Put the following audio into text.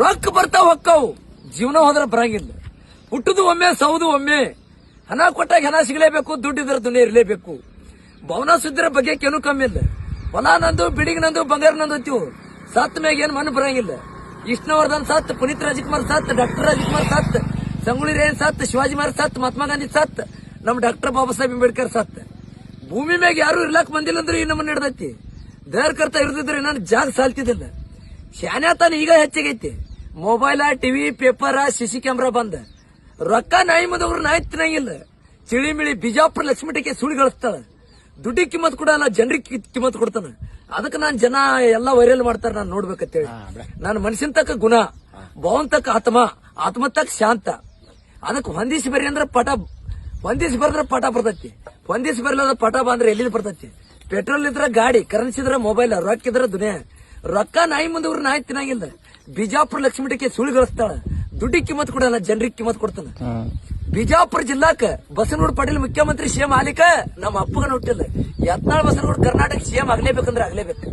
ರೊಕ್ಕ ಬರ್ತಾವ ಹೊಕ್ಕಾವು, ಜೀವನ ಹೋದ್ರ ಬರಂಗಿಲ್ಲ. ಹುಟ್ಟುದು ಒಮ್ಮೆ, ಸೌದು ಒಮ್ಮೆ. ಹಣ ಕೊಟ್ಟಾಗ ಹಣ ಸಿಗಲೇಬೇಕು, ದುಡ್ಡಿದ್ರ ದುನಿಯಾ ಇರಲೇಬೇಕು. ಭವನ ಸುದ್ದಿರ ಬಗ್ಗೆ ಏನೂ ಕಮ್ಮಿ ಇಲ್ಲ. ಹೊಲ ನಂದು, ಬಿಡಿಗ್ ನಂದು, ಬಂಗಾರ ನಂದು ಅಂತೀವು. ಸತ್ ಮ್ಯಾಗ ಏನ್ ಮಣ್ಣು ಬರಂಗಿಲ್ಲ. ವಿಷ್ಣುವರ್ಧನ್ ಸತ್, ಪುನೀತ್ ರಾಜ್ಕುಮಾರ್ ಸತ್, ಡಾಕ್ಟರ್ ರಾಜ್ಕುಮಾರ್ ಸತ್, ಸಂಗೊಳ್ಳಿ ರೇಣ್ ಸತ್, ಶಿವಾಜಿ ಮಹಾರಾಜ್ ಸತ್, ಮಹಾತ್ಮ ಗಾಂಧಿ ಸತ್, ನಮ್ ಡಾಕ್ಟರ್ ಬಾಬಾ ಸಾಹೇಬ್ ಅಂಬೇಡ್ಕರ್ ಸತ್. ಭೂಮಿ ಮ್ಯಾಗ ಯಾರು ಇರ್ಲಾಕ್ ಬಂದಿಲ್ಲ ಅಂದ್ರೆ ಈ ನಮ್ಮನ್ನ ಹಿಡ್ದೈತಿ. ಕರ್ತ ಇರ್ದಿದ್ರೆ ನಾನು ಜಾಗ ಸಾಲ್ತಿದ್ದಿಲ್ಲ. ಶಾನ್ಯಾ ತಾನ ಈಗ ಹೆಚ್ಚಾಗೈತಿ. Mobile, TV, paper, CC camera ಬಂದ. ರೊಕ್ಕ ನಾಯಿ ಮದವ್ರು ನಾಯಿ ತಿನ್ನಂಗಿಲ್ಲ. ಚಿಳಿಮಿಳಿ ಬಿಜಾಪುರ ಲಕ್ಷ್ಮೀಟಿಗೆ ಸುಳಿ ಗಳಿಸ್ತಾಳ. ದುಡ್ಡಿಗೆ ಕಿಮ್ಮತ್ ಕೊಡಲ್ಲ, ಜನರಿಗೆ ಕಿಮ್ಮತ್ ಕೊಡ್ತಾನ. ಅದಕ್ಕೆ ನಾನ್ ಜನ ಎಲ್ಲಾ ವೈರಲ್ ಮಾಡ್ತಾರ, ನಾನ್ ನೋಡ್ಬೇಕಂತೇಳಿ. ನಾನು ಮನುಷ್ಯನ್ ತಕ್ಕ ಗುಣ, ಭವನ್ ತಕ್ಕ ಆತ್ಮ ತಕ್ಕ ಶಾಂತ. ಅದಕ್ಕೆ ಹೊಂದಿಸಿ ಬರ್ರಿ ಅಂದ್ರೆ ಪಟ, ಹೊಂದಿಸಿ ಬರ್ದ್ರೆ ಪಟ ಬರ್ತೈತಿ. ಹೊಂದಿಸಿ ಬರ್ಲಿಲ್ಲ ಪಟ ಬಂದ್ರೆ ಎಲ್ಲಿ ಬರ್ತೈತಿ. ಪೆಟ್ರೋಲ್ ಇದ್ರ ಗಾಡಿ, ಕರೆನ್ಸಿ ಇದ್ರ ಮೊಬೈಲ್, ರೊಕ್ಕ ಇದ್ರ ದುನಿಯಾ. ರೊಕ್ಕ ನಾಯಿ ಮುಂದವ್ರು ನಾಯಿ ತಿನ್ನಂಗಿಲ್ಲ. ಬಿಜಾಪುರ ಲಕ್ಷ್ಮೀಟಿಗೆ ಸುಳಿ ಗಳಿಸ್ತಾಳ. ದುಡ್ಡಿಗೆ ಕಿಮ್ಮತ್ ಕೊಡಲ್ಲ, ಜನರಿಗೆ ಕಿಮ್ಮತ್ ಕೊಡ್ತಾನ. ಬಿಜಾಪುರ ಜಿಲ್ಲಾಕ ಬಸನಗೌಡ ಪಾಟೀಲ್ ಮುಖ್ಯಮಂತ್ರಿ ಸಿಎಂ ಆಲಿಕ ನಮ್ಮ ಅಪ್ಪಗನ ಹುಟ್ಟಿಲ್ಲ. ಯತ್ನಾಳ್ ಬಸನಗೌಡ ಕರ್ನಾಟಕ ಸಿಎಂ ಆಗ್ಲೇಬೇಕಂದ್ರೆ ಆಗ್ಲೇಬೇಕು.